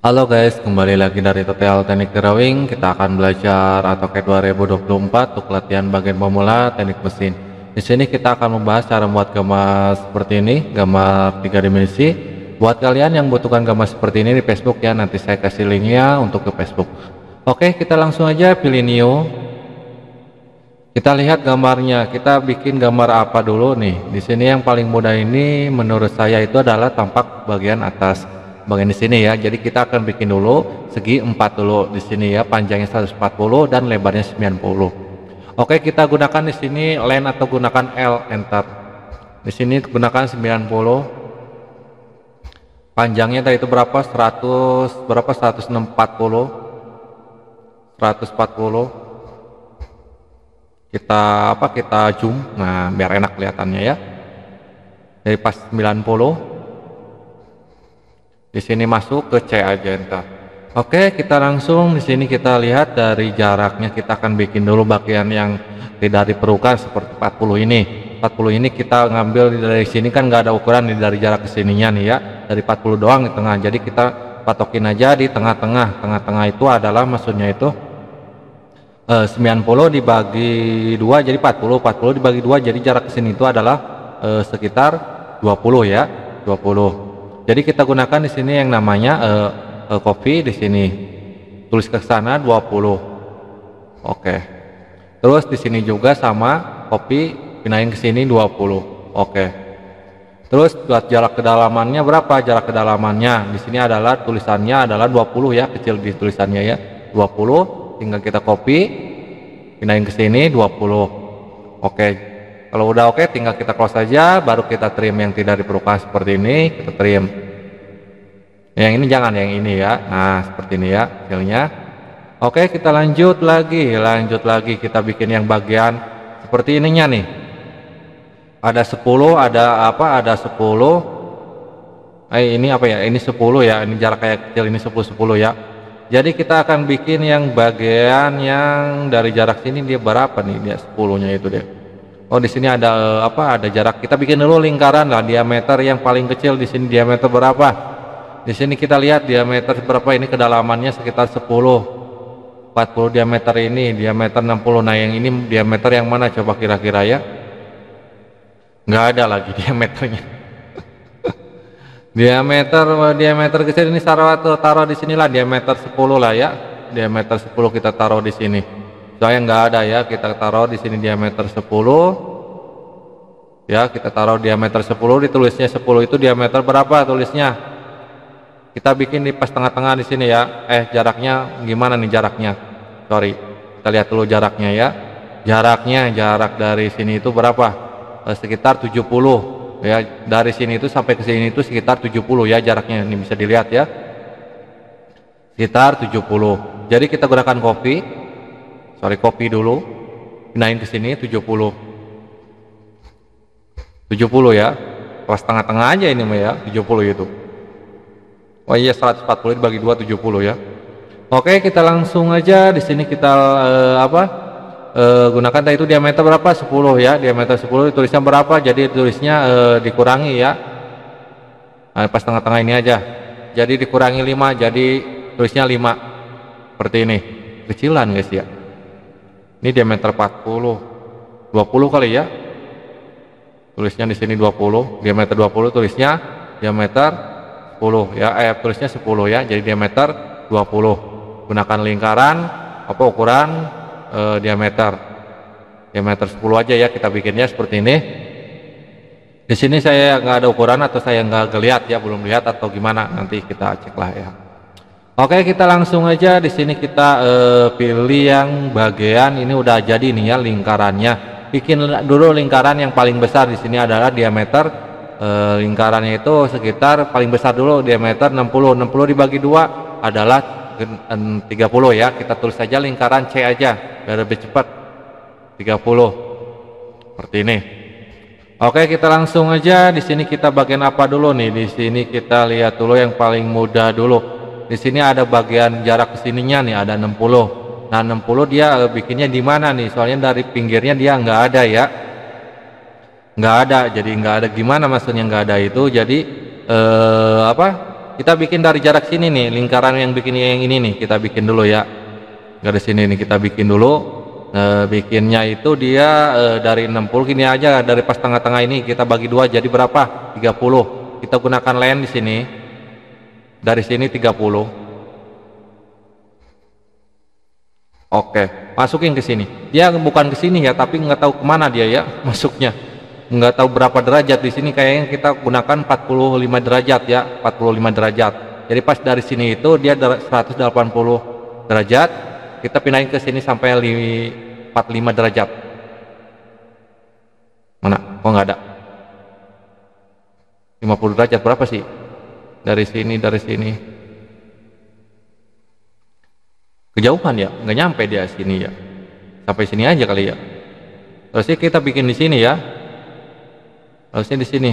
Halo guys, kembali lagi dari Tutorial Teknik Drawing. Kita akan belajar AutoCAD 2024 untuk latihan bagian pemula teknik mesin. Di sini kita akan membahas cara membuat gambar seperti ini, gambar 3 dimensi. Buat kalian yang butuhkan gambar seperti ini di Facebook ya, nanti saya kasih linknya untuk ke Facebook. Oke, kita langsung aja pilih new. Kita lihat gambarnya. Kita bikin gambar apa dulu nih? Di sini yang paling mudah ini menurut saya itu adalah tampak bagian atas. Bagian di sini ya. Jadi kita akan bikin dulu segi 4 dulu di sini ya, panjangnya 140 dan lebarnya 90. Oke, kita gunakan di sini line atau gunakan L, enter. Di sini gunakan 90. Panjangnya tadi itu berapa? 100 berapa? 140. Kita zoom. Nah, biar enak kelihatannya ya. Dari pas 90. Di sini masuk ke C aja enter. Oke, kita langsung di sini kita lihat dari jaraknya. Kita akan bikin dulu bagian yang tidak diperlukan seperti 40 ini. 40 ini kita ngambil dari sini, kan nggak ada ukuran dari jarak ke sininya nih ya. Dari 40 doang di tengah. Jadi kita patokin aja di tengah-tengah. Tengah-tengah itu adalah maksudnya itu 90 dibagi 2 jadi 40. 40 dibagi 2 jadi jarak ke sini itu adalah sekitar 20 ya. 20. Jadi kita gunakan di sini yang namanya copy di sini. Tulis ke sana 20. Oke. Terus di sini juga sama, copy pindahin ke sini 20. Oke. Terus buat jarak kedalamannya berapa? Jarak kedalamannya di sini adalah tulisannya adalah 20 ya, kecil di tulisannya ya. 20, tinggal kita copy pindahin ke sini 20. Oke. Kalau udah oke, tinggal kita close saja, baru kita trim yang tidak diperlukan seperti ini, kita trim. Yang ini jangan, yang ini ya. Nah, seperti ini ya hasilnya. Oke, kita lanjut lagi, kita bikin yang bagian seperti ininya nih. Ada 10, ada apa? Ada 10. Ini apa ya? Ini 10 ya. Ini jarak kayak kecil, ini 10 ya. Jadi kita akan bikin yang bagian yang dari jarak sini dia berapa nih? Dia 10-nya itu dia. Oh, di sini ada apa? Ada jarak. Kita bikin dulu lingkaran lah, diameter yang paling kecil di sini diameter berapa? Di sini kita lihat diameter berapa, ini kedalamannya sekitar 10. 40 diameter ini, diameter 60. Nah, yang ini diameter yang mana coba kira-kira ya? Nggak ada lagi diameternya. diameter kecil ini taruh di sinilah diameter 10 lah ya. Diameter 10 kita taruh di sini. Soalnya nggak ada ya, kita taruh di sini diameter 10 ya, kita taruh diameter 10, ditulisnya 10 itu diameter berapa tulisnya. Kita bikin di pas tengah-tengah di sini ya. Jaraknya gimana nih jaraknya? Sorry, kita lihat dulu jaraknya ya. Jarak dari sini itu berapa? Sekitar 70 ya. Dari sini itu sampai ke sini itu sekitar 70 ya jaraknya. Ini bisa dilihat ya. Sekitar 70. Jadi kita gunakan copy dulu, pindahin ke sini 70 ya, pas tengah-tengah aja ini mah ya, 70 itu. Oh iya, 140 dibagi 2 70 ya. Oke, kita langsung aja di sini kita gunakan tadi itu diameter berapa? 10 ya, diameter 10 tulisnya berapa? Jadi tulisnya dikurangi ya. Nah, pas tengah-tengah ini aja. Jadi dikurangi 5, jadi tulisnya 5. Seperti ini. Kecilan guys ya. Ini diameter 40, 20 kali ya. Tulisnya di sini 20, diameter 20, tulisnya diameter 10 ya. Tulisnya 10 ya. Jadi diameter 20. Gunakan lingkaran apa ukuran diameter 10 aja ya. Kita bikinnya seperti ini. Di sini saya nggak ada ukuran atau saya nggak lihat ya, belum lihat atau gimana. Nanti kita cek lah ya. Oke, kita langsung aja di sini kita pilih yang bagian ini udah jadi nih ya lingkarannya. Bikin dulu lingkaran yang paling besar di sini adalah diameter lingkarannya itu sekitar paling besar dulu diameter 60. 60 dibagi 2 adalah 30 ya. Kita tulis saja lingkaran C aja biar lebih cepat. 30. Seperti ini. Oke, kita langsung aja di sini kita bagian apa dulu nih? Di sini kita lihat dulu yang paling mudah dulu. Di sini ada bagian jarak kesininya nih ada 60. Nah, 60 dia bikinnya di mana nih? Soalnya dari pinggirnya dia nggak ada ya. Nggak ada. Jadi nggak ada, gimana maksudnya nggak ada itu? Jadi Kita bikin dari jarak sini nih, lingkaran yang bikin yang ini nih, kita bikin dulu ya. Garis sini nih kita bikin dulu. Bikinnya itu dia dari 60 gini aja, dari pas tengah-tengah ini kita bagi dua jadi berapa? 30. Kita gunakan line di sini. Dari sini 30. Oke, masukin ke sini. Dia bukan ke sini ya, tapi nggak tahu kemana dia ya masuknya. Nggak tahu berapa derajat di sini, kayaknya kita gunakan 45 derajat ya, 45 derajat. Jadi pas dari sini itu dia 180 derajat, kita pindahin ke sini sampai 45 derajat. Mana? Kok nggak ada? 50 derajat berapa sih? Dari sini. Kejauhan ya, nggak nyampe dia sini ya. Sampai sini aja kali ya. Terusnya kita bikin di sini ya. Harusnya di sini.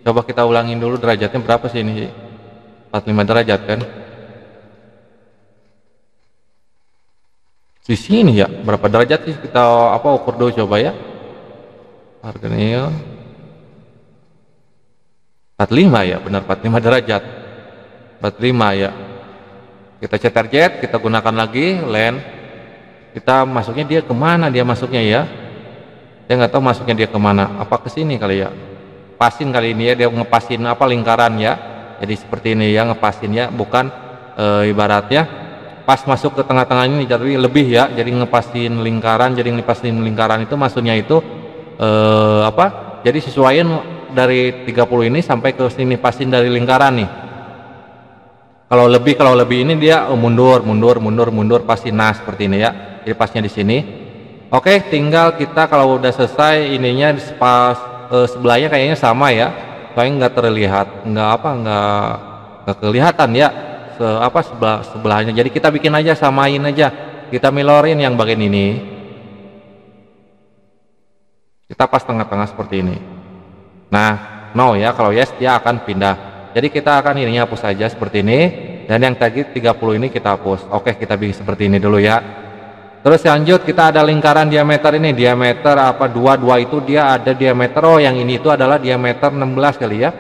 Coba kita ulangin dulu derajatnya berapa sih ini? 45 derajat kan? Di sini ya, berapa derajat sih kita ukur dulu coba ya. Harganya 45 ya, benar 45 derajat. 45 ya. Kita set target, kita gunakan lagi len. Kita masuknya dia kemana dia masuknya ya? Dia nggak tahu masuknya dia kemana. Apa ke sini kali ya? Pasin kali ini ya, dia ngepasin lingkaran ya. Jadi seperti ini ya, ngepasin ya, bukan ibaratnya pas masuk ke tengah-tengah ini jadi lebih ya. Jadi ngepasin lingkaran, itu maksudnya itu Jadi sesuaiin dari 30 ini sampai ke sini, pasin dari lingkaran nih. Kalau lebih ini dia mundur pasin, nah seperti ini ya. Jadi pasnya di sini. Oke, tinggal kita kalau udah selesai ininya pas sebelahnya kayaknya sama ya. Soalnya nggak terlihat, nggak kelihatan ya sebelahnya. Jadi kita bikin aja, samain aja. Kita milorin yang bagian ini. Kita pas tengah-tengah seperti ini. Nah, no ya, kalau yes dia akan pindah. Jadi kita akan ininya hapus saja seperti ini, dan yang tadi 30 ini kita hapus. Oke, kita bikin seperti ini dulu ya. Terus lanjut, kita ada lingkaran diameter ini, diameter 22 itu dia ada diameter, yang ini itu adalah diameter 16 kali ya.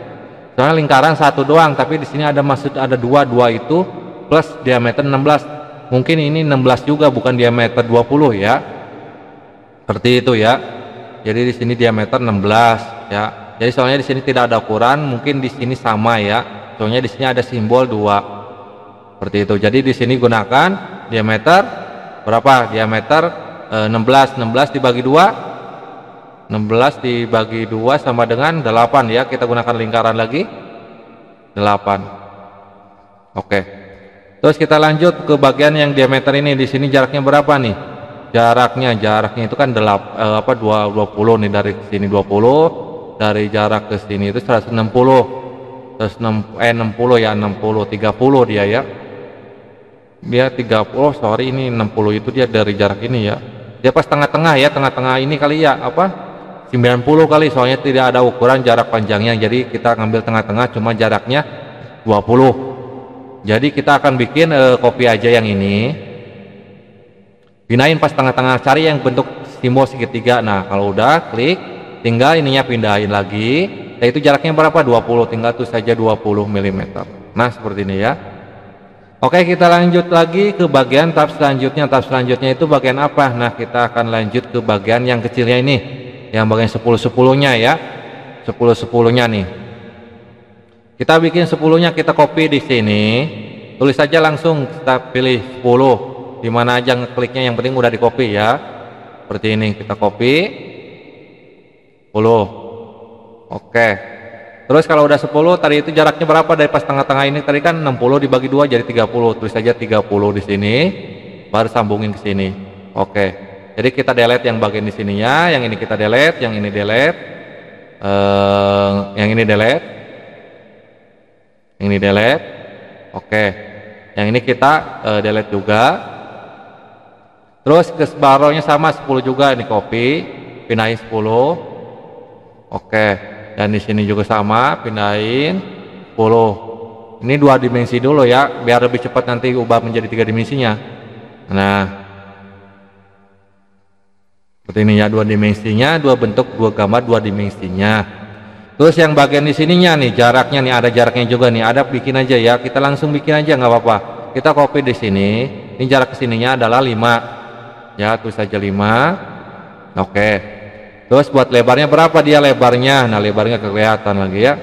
Soalnya lingkaran satu doang, tapi di sini ada ada dua itu plus diameter 16. Mungkin ini 16 juga, bukan diameter 20 ya. Seperti itu ya. Jadi di sini diameter 16 ya. Jadi soalnya di sini tidak ada ukuran, mungkin di sini sama ya. Soalnya di sini ada simbol 2. Seperti itu. Jadi di sini gunakan diameter berapa? Diameter 16 dibagi 2. 16 dibagi 2 sama dengan 8 ya. Kita gunakan lingkaran lagi. 8. Oke. Terus kita lanjut ke bagian yang diameter ini. Di sini jaraknya berapa nih? Jaraknya itu kan 20 nih, dari sini 20. Dari jarak ke sini itu 160. 60 ya, 30 dia ya. Dia 30, sorry ini 60 itu dia dari jarak ini ya. Dia pas tengah-tengah ya, tengah-tengah ini kali ya, 90 kali, soalnya tidak ada ukuran jarak panjangnya. Jadi kita ngambil tengah-tengah, cuma jaraknya 20. Jadi kita akan bikin kopi aja yang ini. Pindahin pas tengah-tengah, cari yang bentuk simbol segitiga. Nah, kalau udah klik, tinggal ininya pindahin lagi. Yaitu jaraknya berapa? 20, tinggal tuh saja 20 mm. Nah, seperti ini ya. Oke, kita lanjut lagi ke bagian tahap selanjutnya. Tahap selanjutnya itu bagian apa? Nah, kita akan lanjut ke bagian yang kecilnya ini, yang bagian 10-10-nya ya. 10-10-nya nih. Kita bikin 10-nya, kita copy di sini. Tulis saja langsung, kita pilih 10. Dimana aja ngekliknya, yang penting udah di copy ya. Seperti ini, kita copy 10. Oke. Terus kalau udah 10, tadi itu jaraknya berapa dari pas tengah-tengah ini? Tadi kan 60 dibagi 2 jadi 30. Tulis saja 30 di sini, baru sambungin ke sini. Oke. Jadi kita delete yang bagian di sininya, yang ini kita delete, yang ini delete. Yang ini delete. Yang ini delete. Oke. Yang ini kita delete juga. Terus ke sebarohnya sama 10 juga, ini copy, pindahin 10. Oke. Dan di sini juga sama, pindahin 10. Ini 2 dimensi dulu ya, biar lebih cepat nanti ubah menjadi 3 dimensinya. Nah, seperti ini ya, 2 dimensinya, 2 bentuk, 2 gambar, 2 dimensinya. Terus yang bagian di sininya nih, jaraknya nih, ada jaraknya juga nih, ada, bikin aja ya, kita langsung bikin aja nggak apa-apa. Kita copy di sini, ini jarak kesininya adalah 5 ya, tulis saja 5. Oke, terus buat lebarnya berapa dia lebarnya? Nah, lebarnya kelihatan lagi ya,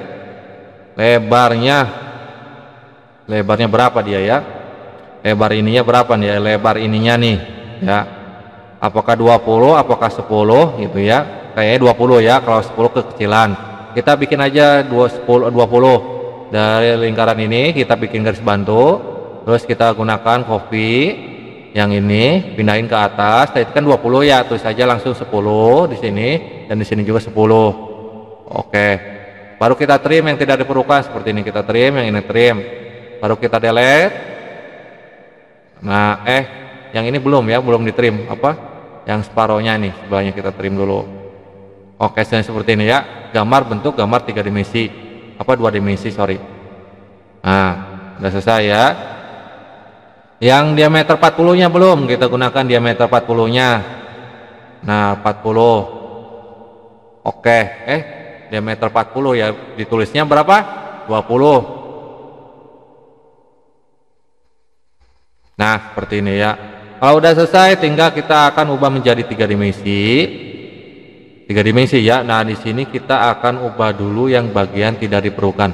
lebarnya berapa dia ya, lebar ininya berapa nih ya, lebar ininya nih ya, apakah 20, apakah 10 gitu ya, kayaknya 20 ya, kalau 10 kekecilan. Kita bikin aja 20 dari lingkaran ini, kita bikin garis bantu, terus kita gunakan copy yang ini, pindahin ke atas. Tadi kan 20 ya, tulis saja langsung 10 di sini, dan di sini juga 10. Oke, baru kita trim yang tidak diperlukan seperti ini, kita trim yang ini, trim, baru kita delete. Nah, yang ini belum ya, belum di trim, apa yang separohnya nih, sebelahnya kita trim dulu. Oke, seperti ini ya, gambar bentuk gambar 3 dimensi, apa 2 dimensi, sorry. Nah, udah selesai ya. Yang diameter 40 nya belum, kita gunakan diameter 40 nya. Nah, 40. Oke, diameter 40 ya, ditulisnya berapa? 20. Nah, seperti ini ya. Kalau udah selesai, tinggal kita akan ubah menjadi 3 dimensi. 3 dimensi ya. Nah, di sini kita akan ubah dulu yang bagian tidak diperlukan.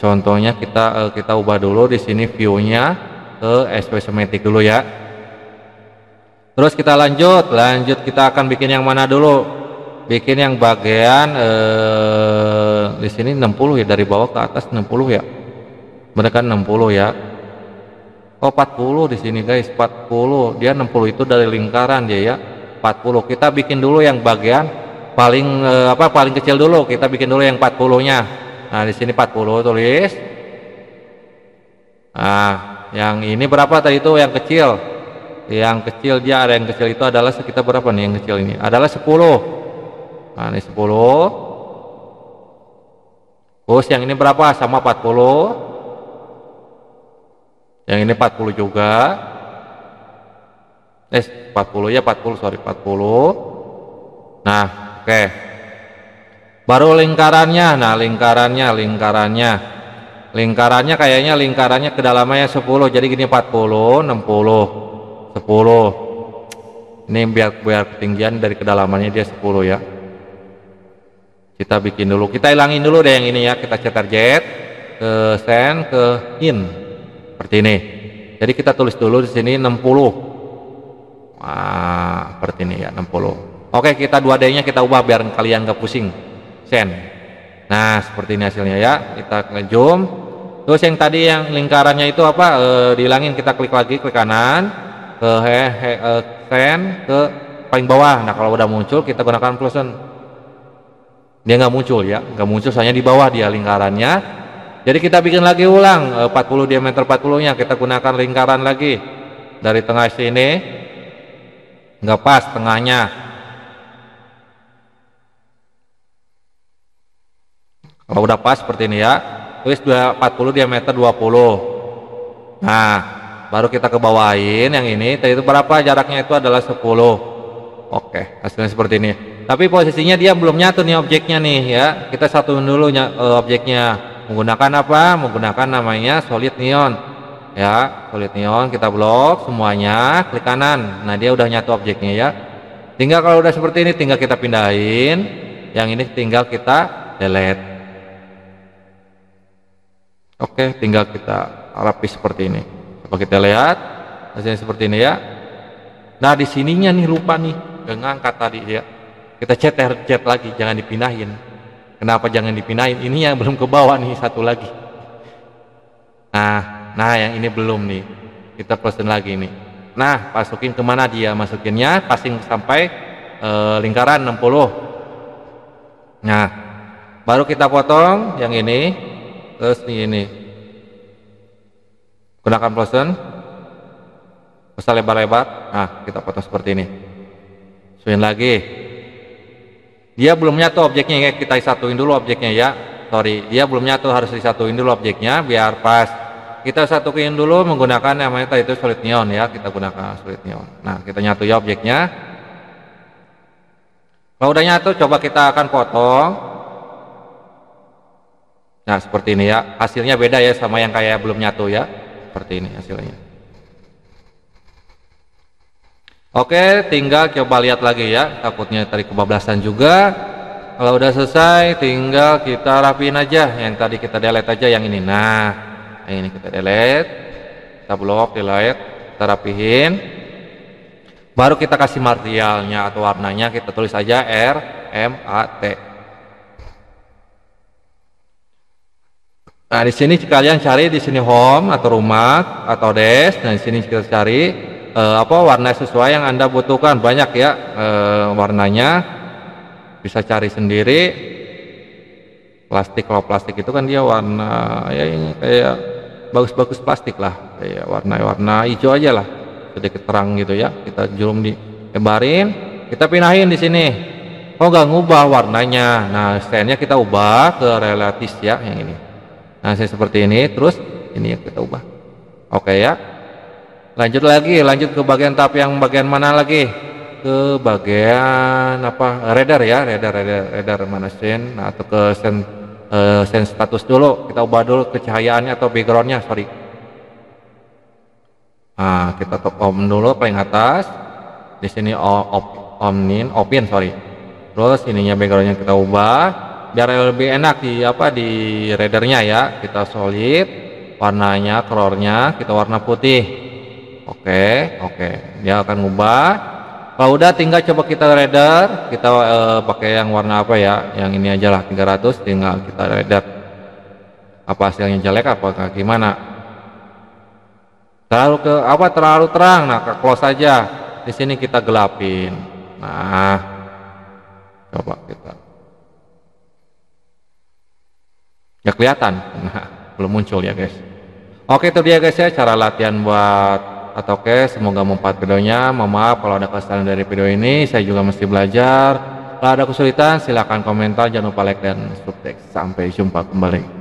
Contohnya kita ubah dulu di sini view-nya ke isometric dulu ya. Terus kita lanjut kita akan bikin yang mana dulu? Bikin yang bagian di sini 60 ya, dari bawah ke atas 60 ya. Bener kan 60 ya. Oh, 40 di sini guys, 40. Dia 60 itu dari lingkaran dia ya. 40. Kita bikin dulu yang bagian paling kecil dulu, kita bikin dulu yang 40-nya. Nah, di sini 40 tulis. Nah, yang ini berapa tadi itu yang kecil? Yang kecil dia ada yang kecil itu adalah sekitar berapa nih yang kecil ini? Adalah 10. Nah, ini 10. Terus yang ini berapa? Sama 40. Yang ini 40 juga. 40 ya, 40, sorry, 40. Nah, oke. Baru lingkarannya. Nah, lingkarannya kayaknya lingkarannya kedalamannya 10. Jadi gini, 40, 60, 10. Ini biar ketinggian dari kedalamannya dia 10 ya. Kita bikin dulu. Kita hilangin dulu deh yang ini ya. Kita cetar jet ke send ke in. Seperti ini. Jadi kita tulis dulu di sini 60. Nah, seperti ini ya, 60. Oke, kita 2D-nya kita ubah biar kalian gak pusing. Send. Nah, seperti ini hasilnya ya. Kita zoom. Terus yang tadi yang lingkarannya itu apa? Dihilangin, kita klik lagi, klik kanan ke send ke paling bawah. Nah, kalau udah muncul kita gunakan plusen. Dia nggak muncul ya, nggak muncul, soalnya di bawah dia lingkarannya. Jadi kita bikin lagi ulang 40 diameter 40-nya, kita gunakan lingkaran lagi dari tengah sini. Nggak pas tengahnya. Kalau udah pas seperti ini ya, tulis 40 diameter 20. Nah, baru kita ke bawahin yang ini. Tadi itu berapa jaraknya? Itu adalah 10. Oke, hasilnya seperti ini. Tapi posisinya dia belum nyatu nih objeknya nih ya. Kita satuin dulu objeknya. Menggunakan apa? Menggunakan namanya solid neon. Ya, solid neon, kita blok semuanya, klik kanan. Nah, dia udah nyatu objeknya ya. Tinggal kalau udah seperti ini tinggal kita pindahin. Yang ini tinggal kita delete. Oke, tinggal kita rapi seperti ini. Coba kita lihat hasilnya seperti ini ya. Nah, di sininya nih lupa nih ngangkat tadi ya. Kita cat lagi, jangan dipindahin. Kenapa jangan dipindahin? Ini yang belum ke bawah nih, satu lagi. Nah, yang ini belum nih. Kita plusin lagi nih. Nah, masukin kemana dia? Masukinnya passing sampai lingkaran 60. Nah, baru kita potong yang ini. Terus ini. Gunakan plusin. Bisa lebar-lebar. Nah, kita potong seperti ini. Suin lagi. Dia belum nyatu objeknya ya, kita satuin dulu objeknya ya. Sorry, dia belum nyatu, harus disatuin dulu objeknya biar pas. Kita satuin dulu menggunakan namanya tadi itu solid neon ya, kita gunakan solid neon. Nah, kita nyatu ya objeknya. Kalau udah nyatu, coba kita akan potong. Nah seperti ini ya, hasilnya beda ya sama yang kayak belum nyatu ya, seperti ini hasilnya. Oke, tinggal coba lihat lagi ya, takutnya tadi kebablasan juga. Kalau udah selesai tinggal kita rapiin aja yang tadi kita delete aja yang ini. Nah yang ini kita delete, kita blok, delete, kita rapihin, baru kita kasih materialnya atau warnanya, kita tulis aja RMAT. Nah di sini kalian cari di sini home atau rumah atau desk. Nah di sini kita cari warna sesuai yang Anda butuhkan, banyak ya warnanya, bisa cari sendiri. Plastik, kalau plastik itu kan dia warna ya ini kayak bagus-bagus plastik lah, kayak warna hijau aja lah, sedikit terang gitu ya. Kita zoom di lebarin, kita pindahin di sini. Oh nggak ngubah warnanya, nah stand-nya kita ubah ke relatif ya yang ini. Nah saya seperti ini, terus ini yang kita ubah. Oke ya. Lanjut lagi, lanjut ke bagian tahap yang bagian mana lagi? Ke bagian apa? Radar ya, radar mana scene? Nah, atau ke scene status dulu. Kita ubah dulu kecahayaannya atau backgroundnya, sorry. Nah, kita top on dulu paling atas. Di sini open, sorry. Terus ininya backgroundnya kita ubah biar lebih enak di radarnya ya. Kita solid, warnanya, colornya kita warna putih. Oke, dia akan ngubah. Kalau udah tinggal coba kita radar, kita pakai yang warna apa ya, yang ini aja lah 300, tinggal kita radar apa hasilnya jelek apakah gimana. Terlalu terang, nah ke close aja. Di sini kita gelapin. Nah coba kita ya kelihatan, nah belum muncul ya guys. Oke, itu dia guys ya cara latihan buat semoga membantu videonya. Mohon maaf kalau ada kesalahan dari video ini, saya juga mesti belajar. Kalau ada kesulitan silahkan komentar, jangan lupa like dan subscribe. Sampai jumpa kembali.